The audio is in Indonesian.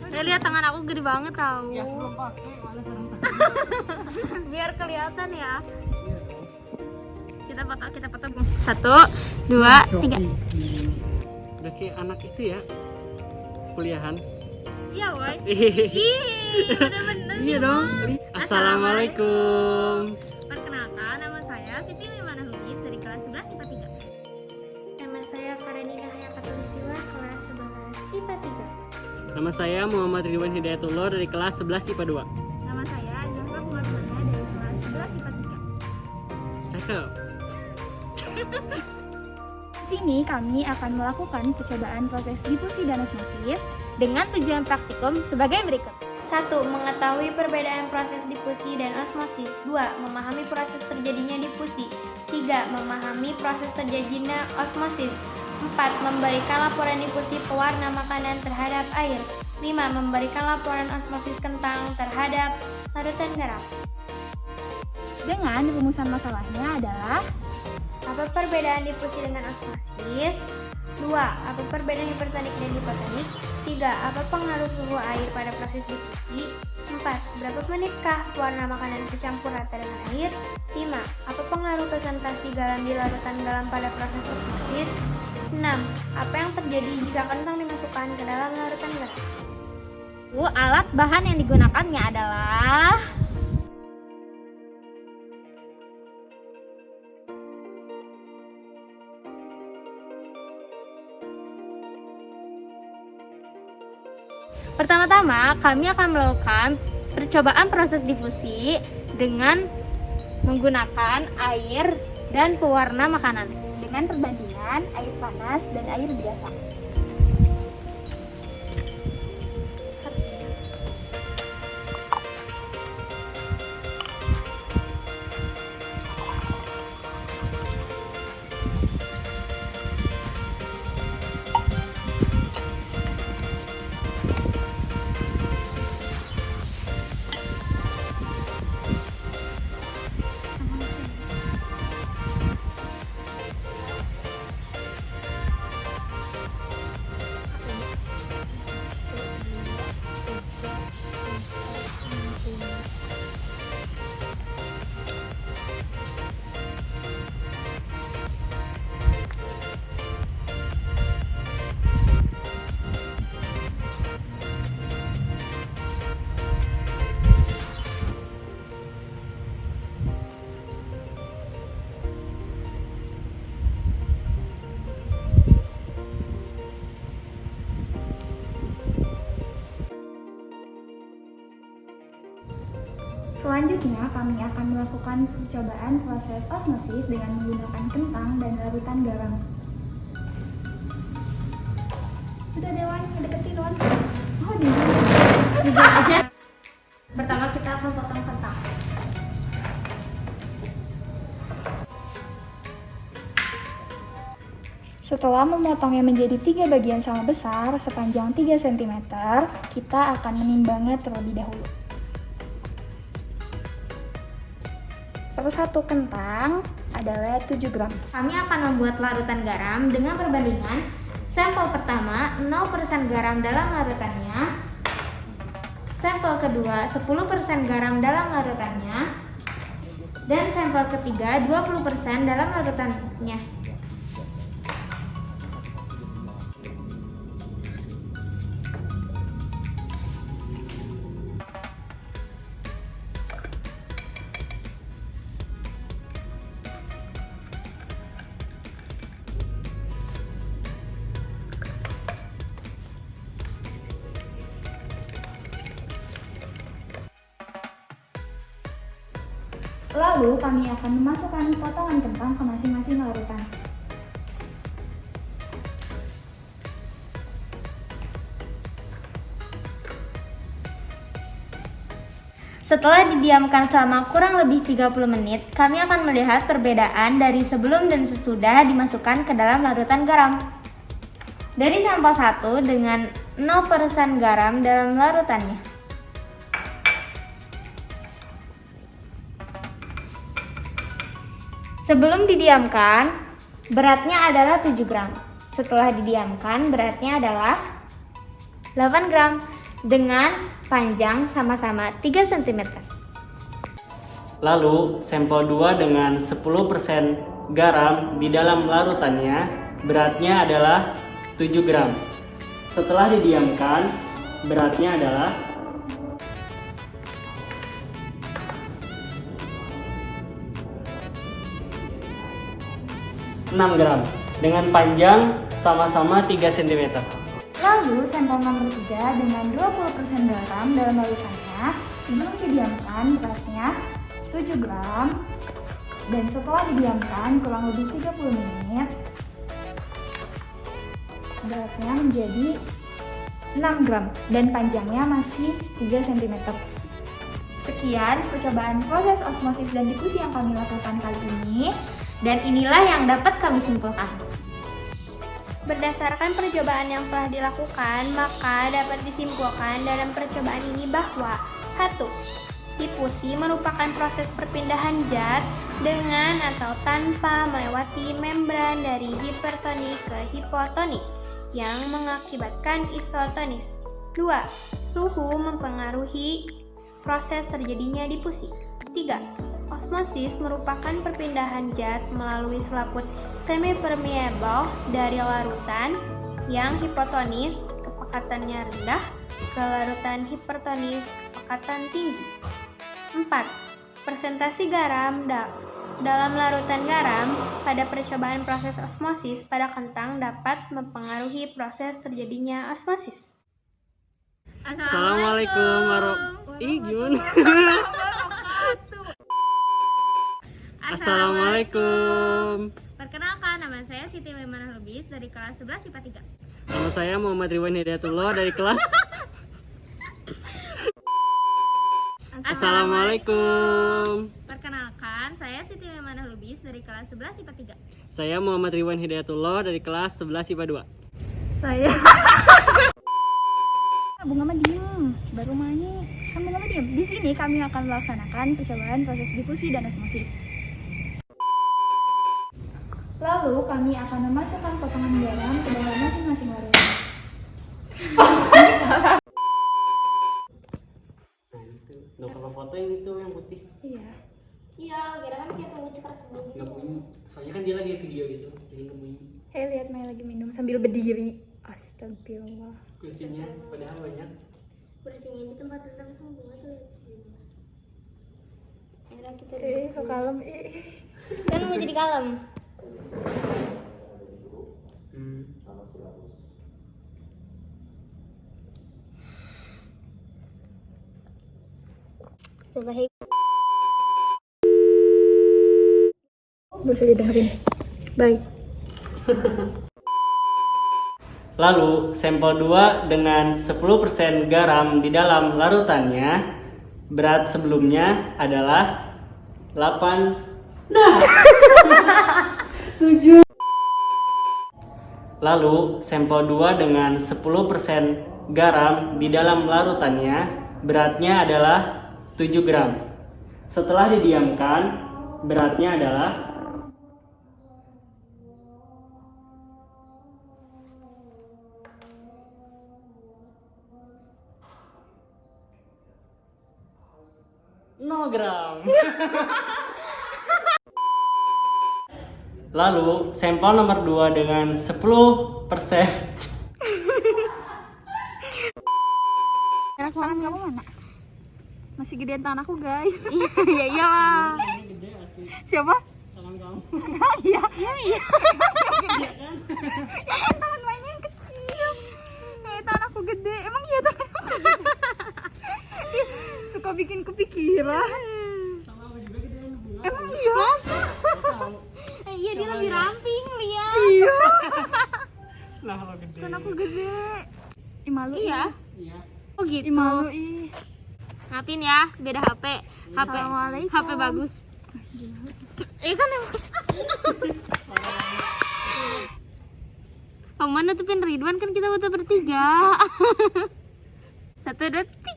Lihat tangan aku gede banget tau. Ya, belum pakai, malah sekarang. Biar kelihatan ya. Kita foto. 1, 2, 3. Udah kayak anak itu ya, kuliahan. Iya, woy. Ih, bener-bener. Iya dong. Assalamualaikum. Perkenalkan, nama saya Siti Mimana Lubis dari kelas 11 IPA 3. Nama saya Karenina Hayakatulistiwa, kelas 11 IPA 3. Nama saya Muhammad Ridwan Hidayatullah dari kelas 11 IPA 2. Nama saya Zahra Muhammad dari kelas 11 IPA 3. Cakep. Di sini kami akan melakukan percobaan proses difusi dan osmosis dengan tujuan praktikum sebagai berikut. 1. Mengetahui perbedaan proses difusi dan osmosis. 2. Memahami proses terjadinya difusi. 3. Memahami proses terjadinya osmosis. 4. Memberikan laporan difusi pewarna makanan terhadap air. 5. Memberikan laporan osmosis kentang terhadap larutan garam. Dengan rumusan masalahnya adalah: apa perbedaan difusi dengan osmosis? 2. Apa perbedaan hipertonik dan hipotonik? 3. Apa pengaruh suhu air pada proses difusi? 4. Berapa menitkah warna makanan bercampur rata dengan air? 5. Apa pengaruh konsentrasi garam di larutan garam pada proses osmosis? 6. Apa yang terjadi jika kentang dimasukkan ke dalam larutan garam? Alat bahan yang digunakannya adalah pertama-tama, kami akan melakukan percobaan proses difusi dengan menggunakan air dan pewarna makanan dengan perbandingan air panas dan air biasa. Selanjutnya, kami akan melakukan percobaan proses osmosis dengan menggunakan kentang dan larutan garam. Udah Dewan, deketin Dewan. Oh, jujur aja. Pertama kita akan potong kentang. Setelah memotongnya menjadi 3 bagian sama besar sepanjang 3 cm, kita akan menimbangnya terlebih dahulu. Per 1 kentang adalah 7 gram. Kami akan membuat larutan garam dengan perbandingan sampel pertama 0% garam dalam larutannya, sampel kedua 10% garam dalam larutannya, dan sampel ketiga 20% dalam larutannya. Lalu kami akan memasukkan potongan kentang ke masing-masing larutan. Setelah didiamkan selama kurang lebih 30 menit, kami akan melihat perbedaan dari sebelum dan sesudah dimasukkan ke dalam larutan garam. Dari sampel 1 dengan 0% garam dalam larutannya. Sebelum didiamkan, beratnya adalah 7 gram. Setelah didiamkan, beratnya adalah 8 gram. dengan panjang sama-sama 3 cm. Lalu sampel 2 dengan 10% garam di dalam larutannya, beratnya adalah 7 gram. Setelah didiamkan, beratnya adalah 6 gram dengan panjang sama-sama 3 cm. Lalu sampel nomor 3 dengan 20% garam dalam larutannya, sebelum didiamkan beratnya 7 gram, dan setelah didiamkan kurang lebih 30 menit, beratnya menjadi 6 gram dan panjangnya masih 3 cm. Sekian percobaan proses osmosis dan difusi yang kami lakukan kali ini, Dan inilah yang dapat kami simpulkan. Berdasarkan percobaan yang telah dilakukan, maka dapat disimpulkan dalam percobaan ini bahwa 1. Difusi merupakan proses perpindahan zat dengan atau tanpa melewati membran dari hipertonik ke hipotonik yang mengakibatkan isotonis. 2. Suhu mempengaruhi proses terjadinya difusi. 3. Osmosis merupakan perpindahan zat melalui selaput semi-permeable dari larutan yang hipotonis kepekatannya rendah ke larutan hipertonis kepekatan tinggi. 4. Presentasi garam dalam larutan garam pada percobaan proses osmosis pada kentang dapat mempengaruhi proses terjadinya osmosis. Assalamualaikum gimana? Assalamualaikum. Perkenalkan, nama saya Siti Maimunah Lubis dari kelas 11 IPA 3. Nama saya Muhammad Ridwan Hidayatullah dari kelas Assalamualaikum. Perkenalkan, saya Siti Maimunah Lubis dari kelas 11 IPA 3. Saya Muhammad Ridwan Hidayatullah dari kelas 11 IPA 2. saya Bunga mah diem, baru main. Kan Bunga mah diem. Di sini kami akan melaksanakan percobaan proses difusi dan osmosis. Lalu kami akan memasukkan potongan garam ke dalam masing-masing larutan. Nah itu, kalau foto yang itu yang putih Iya. Iya, kira kan kita tunggu cekrek dulu. nggak bunyi. Soalnya kan dia lagi video gitu, jadi nggak bunyi. Hei, lihat Maya lagi minum sambil berdiri. Astagfirullah. Kursinya padahal banyak. Bersihnya di tempat tentang semua tuh. Akhirnya kita So kalem. kan mau jadi kalem. Coba Gak usah didengerin. Bye. Lalu sampel 2 dengan 10% garam di dalam larutannya, berat sebelumnya adalah 8. Nah. 7. Lalu sampel 2 dengan 10% garam di dalam larutannya, beratnya adalah 7 gram. Setelah didiamkan, beratnya adalah 0 gram. Lalu sampel nomor 2 dengan 10%. Tangan kamu mana? Masih gedean tangan aku, guys. Ya iyalah. Ini gede asli. Siapa? Tangan kamu. Iya. Gede kan? Tangan mainnya yang kecil. Tangan aku gede. Emang iya tangan aku gede? Suka bikin kepikiran. Sama aku juga gedean bunga. Emang iya? Tahu. iya dia lebih ramping, lihat. Iya. Nah, kalau gede. Kan aku gede. Ih, malu. Iya. Iya. Oh gitu. Ih, malu ih. Maafin ya, beda HP. Assalamualaikum. HP bagus. Kan emang. Paman nutupin Ridwan, kan kita foto bertiga. 1, 2, 3.